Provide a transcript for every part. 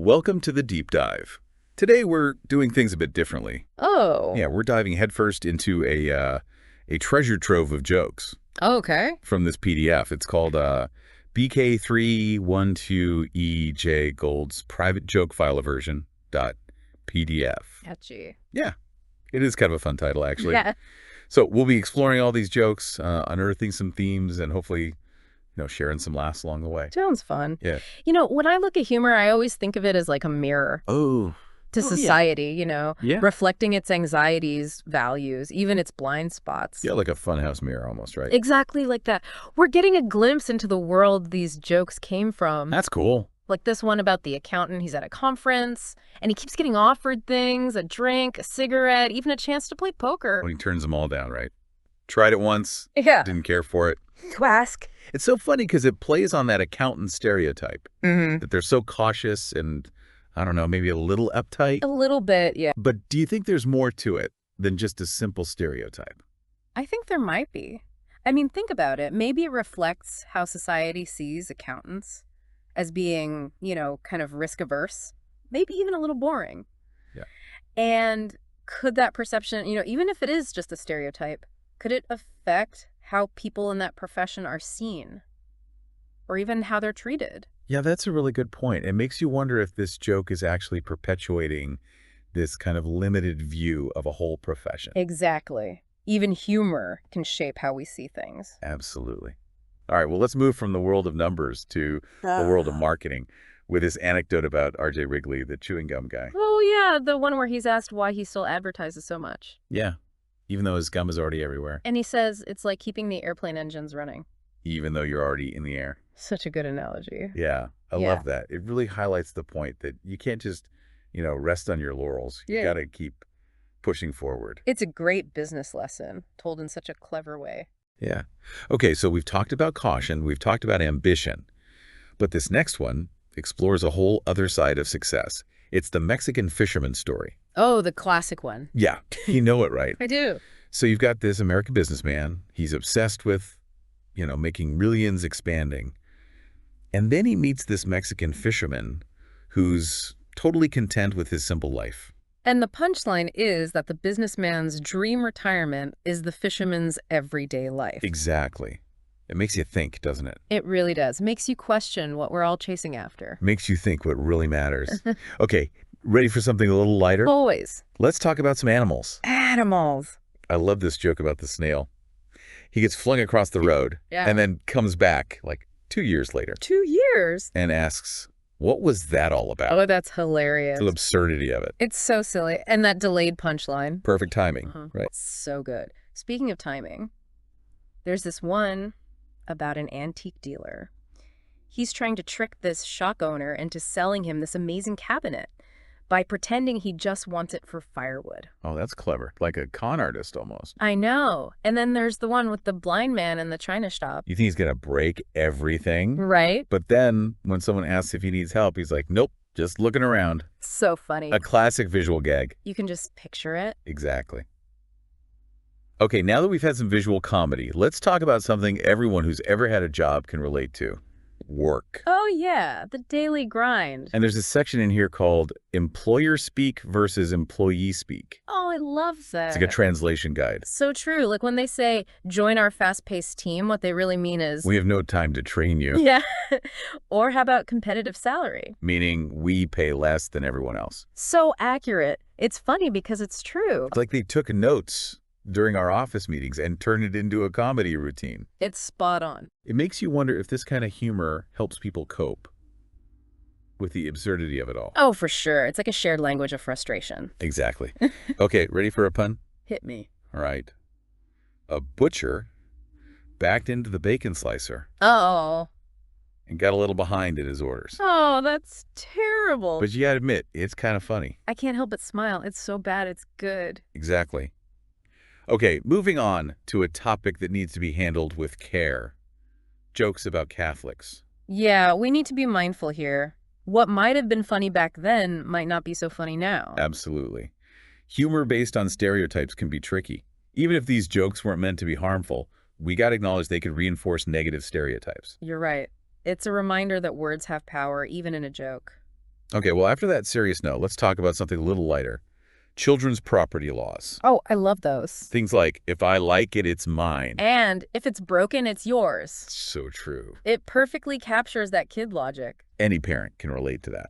Welcome to the deep dive. Today we're doing things a bit differently. Oh. Yeah, we're diving headfirst into a treasure trove of jokes Okay. from this PDF. It's called BK312EJ Gold's Private Joke File Aversion .pdf. Catchy. Yeah, it is kind of a fun title, actually. Yeah. So we'll be exploring all these jokes, unearthing some themes, and hopefully, sharing some laughs along the way. Sounds fun. Yeah. When I look at humor, I always think of it as like a mirror Oh. to society, Yeah. reflecting its anxieties, values, even its blind spots. Yeah, like a funhouse mirror almost, right? Exactly like that. We're getting a glimpse into the world these jokes came from. That's cool. Like this one about the accountant. He's at a conference, and he keeps getting offered things, a drink, a cigarette, even a chance to play poker. When he turns them all down, right? Tried it once, Yeah. didn't care for it. To ask. It's so funny because it plays on that accountant stereotype, Mm-hmm. that they're so cautious and, I don't know, maybe a little uptight. A little bit, yeah. But do you think there's more to it than just a simple stereotype? I think there might be. I mean, think about it. Maybe it reflects how society sees accountants as being, kind of risk-averse, maybe even a little boring. Yeah. And could that perception, even if it is just a stereotype, could it affect how people in that profession are seen or even how they're treated? Yeah, that's a really good point. It makes you wonder if this joke is actually perpetuating this kind of limited view of a whole profession. Exactly. Even humor can shape how we see things. Absolutely. All right, well, let's move from the world of numbers to the world of marketing with this anecdote about R.J. Wrigley, the chewing gum guy. Oh, yeah, the one where he's asked why he still advertises so much. Yeah, even though his gum is already everywhere, And he says it's like keeping the airplane engines running. even though you're already in the air. Such a good analogy. Yeah, I Yeah. love that. It really highlights the point that you can't just, rest on your laurels. You Yeah. got to keep pushing forward. It's a great business lesson told in such a clever way. Yeah. Okay, so we've talked about caution, we've talked about ambition, but this next one explores a whole other side of success. It's the Mexican fisherman story. Oh, the classic one. Yeah, you know it, right? I do. So you've got this American businessman. He's obsessed with, making millions, expanding. And then he meets this Mexican fisherman who's totally content with his simple life. And the punchline is that the businessman's dream retirement is the fisherman's everyday life. Exactly. It makes you think, doesn't it? It really does. Makes you question what we're all chasing after. Makes you think what really matters. Okay, ready for something a little lighter? Always. Let's talk about some animals. Animals. I love this joke about the snail. He gets flung across the road Yeah. and then comes back like 2 years later 2 years. and asks, what was that all about? Oh, that's hilarious. The absurdity of it. It's so silly. And that delayed punchline. Perfect timing, right? So good. Speaking of timing, there's this one about an antique dealer. He's trying to trick this shop owner into selling him this amazing cabinet by pretending he just wants it for firewood. Oh, that's clever. Like a con artist almost. I know. And then there's the one with the blind man in the china shop. You think he's going to break everything? Right? But then when someone asks if he needs help, he's like, nope, just looking around. So funny. A classic visual gag. You can just picture it. Exactly. Okay, now that we've had some visual comedy, let's talk about something everyone who's ever had a job can relate to. Work. Oh, yeah. The daily grind. And there's a section in here called employer speak versus employee speak. Oh, I love that. It's like a translation guide. So true. Like when they say, join our fast-paced team, what they really mean is... We have no time to train you. Yeah. Or how about competitive salary? Meaning we pay less than everyone else. So accurate. It's funny because it's true. It's like they took notes during our office meetings and turned it into a comedy routine. It's spot on. It makes you wonder if this kind of humor helps people cope with the absurdity of it all. Oh, for sure. It's like a shared language of frustration. Exactly. Okay, ready for a pun? Hit me. All right. A butcher backed into the bacon slicer Oh. and got a little behind in his orders. Oh, that's terrible. But you gotta admit, it's kind of funny. I can't help but smile. It's so bad, it's good. Exactly. Okay, moving on to a topic that needs to be handled with care. Jokes about Catholics. Yeah, we need to be mindful here. What might have been funny back then might not be so funny now. Absolutely. Humor based on stereotypes can be tricky. Even if these jokes weren't meant to be harmful, we gotta acknowledge they could reinforce negative stereotypes. You're right. It's a reminder that words have power, even in a joke. Okay, well, after that serious note, let's talk about something a little lighter. Children's property laws. Oh, I love those. Things like, if I like it, it's mine. And if it's broken, it's yours. So true. It perfectly captures that kid logic. Any parent can relate to that.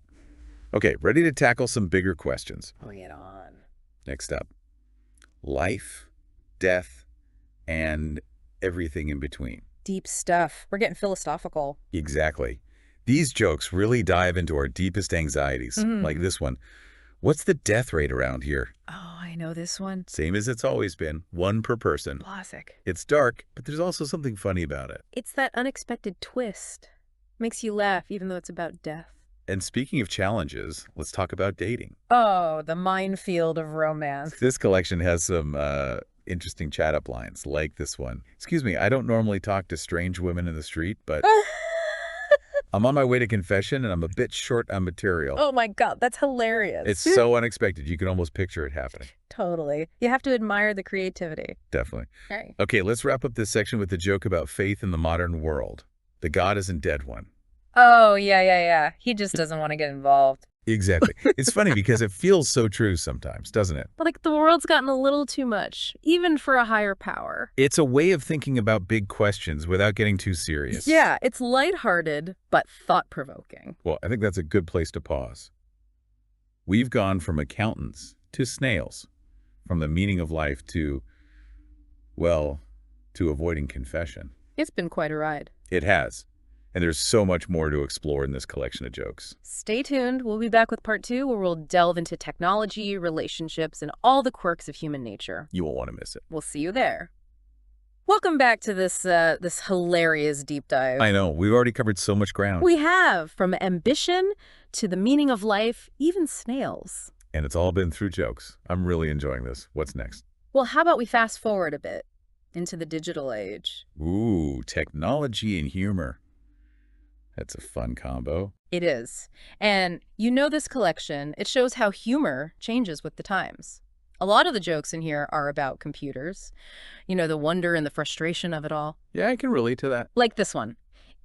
Okay, ready to tackle some bigger questions. Bring it on. Next up, life, death, and everything in between. Deep stuff. We're getting philosophical. Exactly. These jokes really dive into our deepest anxieties, like this one. What's the death rate around here? Oh, I know this one. Same as it's always been, 1 per person. Classic. It's dark, but there's also something funny about it. It's that unexpected twist. Makes you laugh even though it's about death. And speaking of challenges, let's talk about dating. Oh, the minefield of romance. This collection has some interesting chat-up lines, like this one. Excuse me, I don't normally talk to strange women in the street, but I'm on my way to confession and I'm a bit short on material. Oh my God, that's hilarious. It's so unexpected. You can almost picture it happening. Totally. You have to admire the creativity. Definitely. Hey. Okay, let's wrap up this section with a joke about faith in the modern world. The God isn't dead one. Oh, yeah. He just doesn't want to get involved. Exactly. It's funny because it feels so true sometimes, doesn't it? But like the world's gotten a little too much, even for a higher power. It's a way of thinking about big questions without getting too serious. Yeah, it's lighthearted, but thought-provoking. Well, I think that's a good place to pause. We've gone from accountants to snails, from the meaning of life to, well, to avoiding confession. It's been quite a ride. It has. And there's so much more to explore in this collection of jokes. Stay tuned. We'll be back with part 2, where we'll delve into technology, relationships, and all the quirks of human nature. You won't want to miss it. We'll see you there. Welcome back to this hilarious deep dive. I know. We've already covered so much ground. We have, from ambition to the meaning of life, even snails. And it's all been through jokes. I'm really enjoying this. What's next? Well, how about we fast forward a bit into the digital age? Ooh, technology and humor. That's a fun combo. It is. And you know this collection, it shows how humor changes with the times. A lot of the jokes in here are about computers. You know, the wonder and the frustration of it all. Yeah, I can relate to that. Like this one.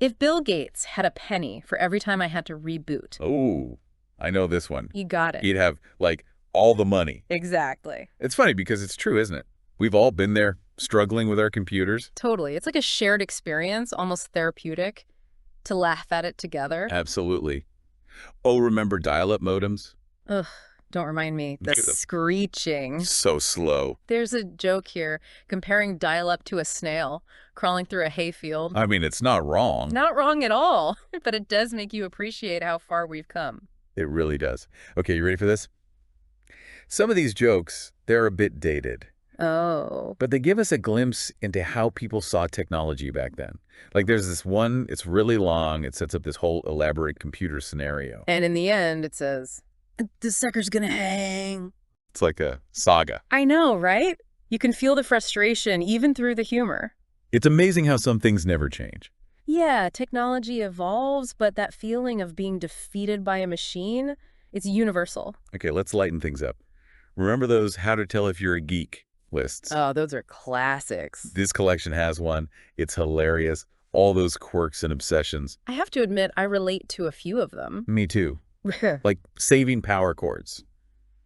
If Bill Gates had a penny for every time I had to reboot. Oh, I know this one. You got it. He'd have, like, all the money. Exactly. It's funny because it's true, isn't it? We've all been there, struggling with our computers. Totally. It's like a shared experience, almost therapeutic, to laugh at it together. Absolutely. Oh, remember dial-up modems? Ugh, don't remind me. The screeching. So slow. There's a joke here comparing dial-up to a snail crawling through a hayfield. I mean, it's not wrong. Not wrong at all, but it does make you appreciate how far we've come. It really does. Okay, you ready for this? Some of these jokes, they're a bit dated. Oh. But they give us a glimpse into how people saw technology back then. Like there's this one, it's really long. It sets up this whole elaborate computer scenario. And in the end, it says, the sucker's gonna hang. It's like a saga. I know, right? You can feel the frustration even through the humor. It's amazing how some things never change. Yeah, technology evolves, but that feeling of being defeated by a machine, it's universal. Okay, let's lighten things up. Remember those how to tell if you're a geek lists? Oh, those are classics. This collection has one. It's hilarious. All those quirks and obsessions. I have to admit, I relate to a few of them. Me too. Like saving power cords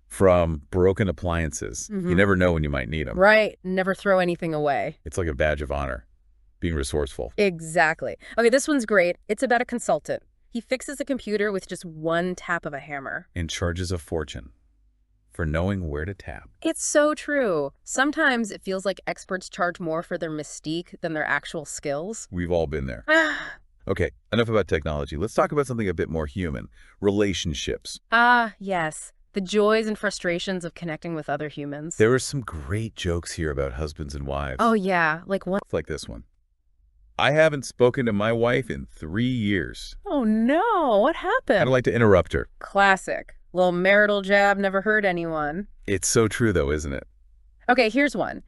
from broken appliances. You never know when you might need them. Right. Never throw anything away. It's like a badge of honor, being resourceful. Exactly. Okay, this one's great. It's about a consultant. He fixes a computer with just one tap of a hammer. And charges a fortune for knowing where to tap. It's so true. Sometimes it feels like experts charge more for their mystique than their actual skills. We've all been there. Okay, enough about technology. Let's talk about something a bit more human. Relationships. Ah, yes. The joys and frustrations of connecting with other humans. There are some great jokes here about husbands and wives. Oh, yeah. Like what? It's like this one. I haven't spoken to my wife in 3 years. Oh, no. What happened? I'd like to interrupt her. Classic. Little marital jab, never hurt anyone. It's so true, though, isn't it? Okay, here's one.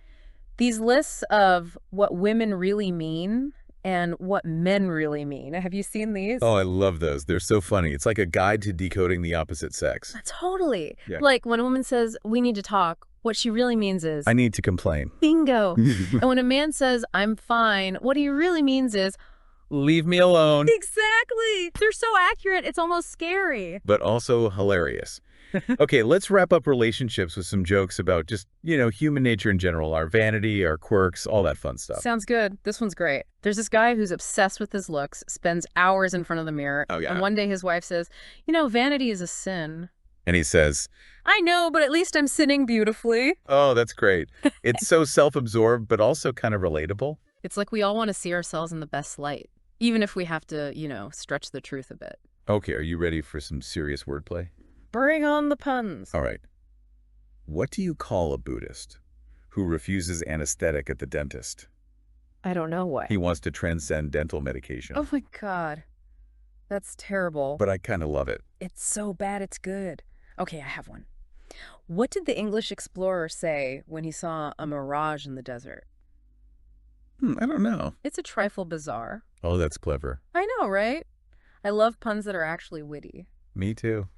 These lists of what women really mean and what men really mean. Have you seen these? Oh, I love those. They're so funny. It's like a guide to decoding the opposite sex. Totally. Yeah. Like when a woman says, we need to talk, what she really means is, I need to complain. bingo. And when a man says, I'm fine, what he really means is, Leave me alone. Exactly. They're so accurate, it's almost scary. But also hilarious. Okay, let's wrap up relationships with some jokes about just, human nature in general, our vanity, our quirks, all that fun stuff. Sounds good. This one's great. There's this guy who's obsessed with his looks, spends hours in front of the mirror. Oh, yeah. And one day his wife says, vanity is a sin. And he says, I know, but at least I'm sinning beautifully. oh, that's great. It's so self-absorbed, but also kind of relatable. It's like we all want to see ourselves in the best light, even if we have to, stretch the truth a bit. Okay, are you ready for some serious wordplay? Bring on the puns. All right. What do you call a Buddhist who refuses anesthetic at the dentist? I don't know why. He wants to transcend dental medication. Oh my God. That's terrible. But I kind of love it. It's so bad it's good. Okay, I have one. What did the English explorer say when he saw a mirage in the desert? I don't know. It's a trifle bizarre. Oh, that's clever. I know, right? I love puns that are actually witty. Me too.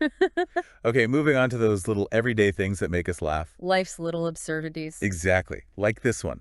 Okay, moving on to those little everyday things that make us laugh. Life's little absurdities. Exactly. Like this one.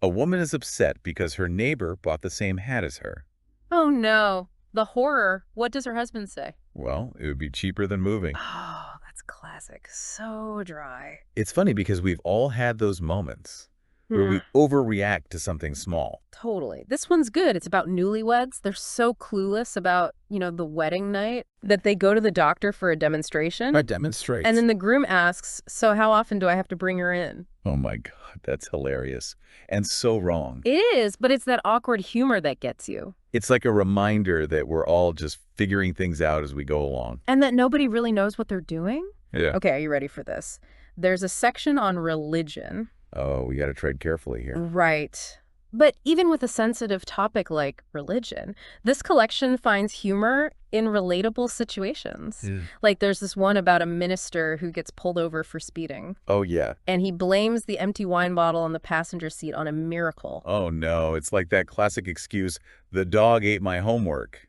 A woman is upset because her neighbor bought the same hat as her. Oh no. The horror. What does her husband say? Well, it would be cheaper than moving. Oh, that's classic. So dry. It's funny because we've all had those moments where we overreact to something small. Totally. This one's good. It's about newlyweds. They're so clueless about, the wedding night that they go to the doctor for a demonstration. I demonstrate. And then the groom asks, so how often do I have to bring her in? Oh my God, that's hilarious. And so wrong. It is, but it's that awkward humor that gets you. It's like a reminder that we're all just figuring things out as we go along. And that nobody really knows what they're doing? Yeah. Okay, are you ready for this? There's a section on religion. Oh, we got to tread carefully here. Right. But even with a sensitive topic like religion, this collection finds humor in relatable situations. Yeah. Like there's this one about a minister who gets pulled over for speeding. Oh, yeah. And he blames the empty wine bottle on the passenger seat on a miracle. Oh, no. It's like that classic excuse, the dog ate my homework,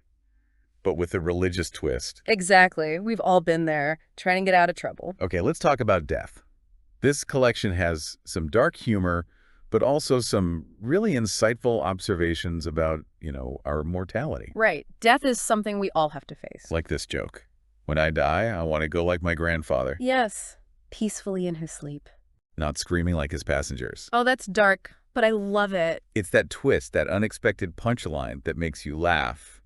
but with a religious twist. Exactly. We've all been there, trying to get out of trouble. Okay, let's talk about death. This collection has some dark humor, but also some really insightful observations about, our mortality. Right. Death is something we all have to face. Like this joke. When I die, I want to go like my grandfather, Yes. Peacefully in his sleep. not screaming like his passengers. Oh, that's dark, but I love it. It's that twist, that unexpected punchline that makes you laugh,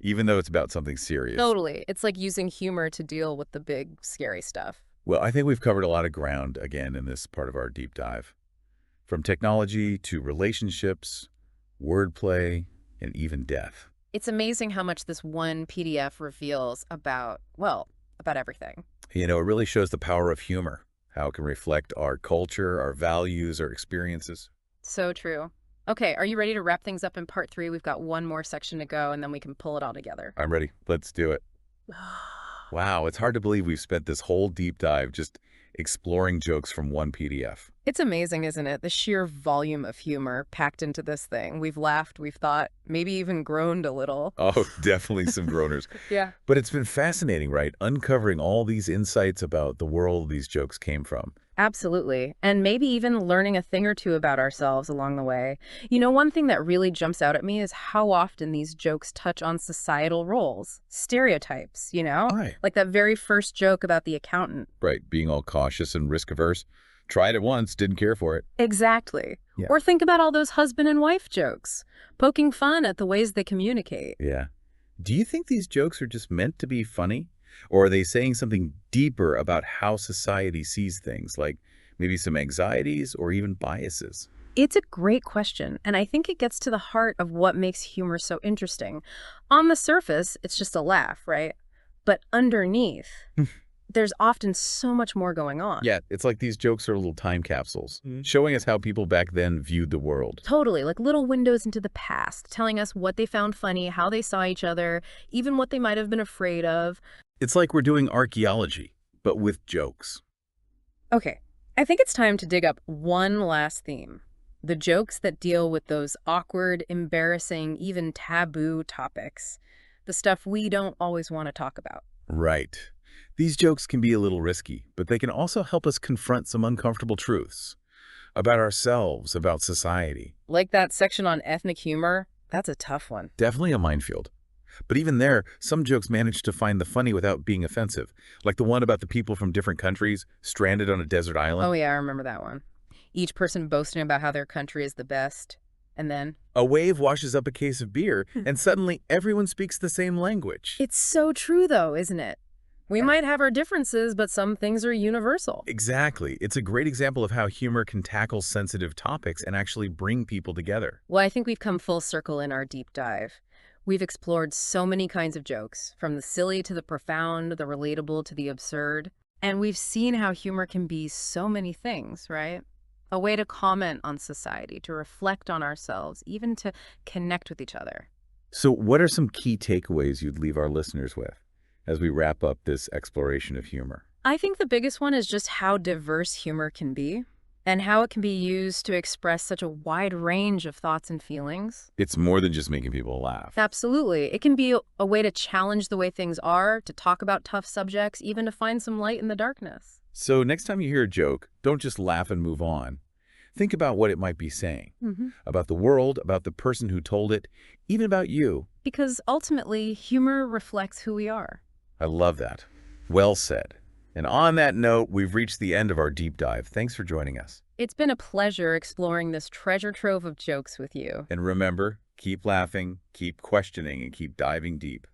even though it's about something serious. Totally. It's like using humor to deal with the big, scary stuff. Well, I think we've covered a lot of ground, again, in this part of our deep dive. From technology to relationships, wordplay, and even death. It's amazing how much this one PDF reveals about everything. It really shows the power of humor, how it can reflect our culture, our values, our experiences. So true. Okay, are you ready to wrap things up in part 3? We've got one more section to go, and then we can pull it all together. I'm ready. Let's do it. Wow, it's hard to believe we've spent this whole deep dive just exploring jokes from one PDF. It's amazing, isn't it? The sheer volume of humor packed into this thing. We've laughed, we've thought, maybe even groaned a little. Oh, definitely some groaners. Yeah. But it's been fascinating, right? Uncovering all these insights about the world these jokes came from. Absolutely. And maybe even learning a thing or two about ourselves along the way. One thing that really jumps out at me is how often these jokes touch on societal roles, stereotypes, Right. Like that very first joke about the accountant. Right, being all cautious and risk-averse. Tried it once, didn't care for it. Exactly. Yeah. Or think about all those husband and wife jokes, poking fun at the ways they communicate. Yeah. Do you think these jokes are just meant to be funny? Or are they saying something deeper about how society sees things, like maybe some anxieties or even biases? It's a great question, and I think it gets to the heart of what makes humor so interesting. On the surface, it's just a laugh, right? But underneath, there's often so much more going on. Yeah, it's like these jokes are little time capsules, showing us how people back then viewed the world. Totally, like little windows into the past, telling us what they found funny, how they saw each other, even what they might have been afraid of. It's like we're doing archaeology, but with jokes. Okay, I think it's time to dig up one last theme. The jokes that deal with those awkward, embarrassing, even taboo topics. The stuff we don't always want to talk about. Right. These jokes can be a little risky, but they can also help us confront some uncomfortable truths about ourselves, about society. Like that section on ethnic humor. That's a tough one. Definitely a minefield. But even there, some jokes manage to find the funny without being offensive, like the one about the people from different countries stranded on a desert island. Oh, yeah, I remember that one. Each person boasting about how their country is the best. And then, A wave washes up a case of beer, and suddenly everyone speaks the same language. it's so true, though, isn't it? We might have our differences, but some things are universal. Exactly. It's a great example of how humor can tackle sensitive topics and actually bring people together. Well, I think we've come full circle in our deep dive. We've explored so many kinds of jokes, from the silly to the profound, the relatable to the absurd. And we've seen how humor can be so many things, right? A way to comment on society, to reflect on ourselves, even to connect with each other. So what are some key takeaways you'd leave our listeners with as we wrap up this exploration of humor? I think the biggest one is just how diverse humor can be and how it can be used to express such a wide range of thoughts and feelings. It's more than just making people laugh. Absolutely. It can be a way to challenge the way things are, to talk about tough subjects, even to find some light in the darkness. So next time you hear a joke, don't just laugh and move on. Think about what it might be saying. About the world, about the person who told it, even about you. Because ultimately, humor reflects who we are. I love that. Well said. And on that note, we've reached the end of our deep dive. Thanks for joining us. It's been a pleasure exploring this treasure trove of jokes with you. And remember, keep laughing, keep questioning, and keep diving deep.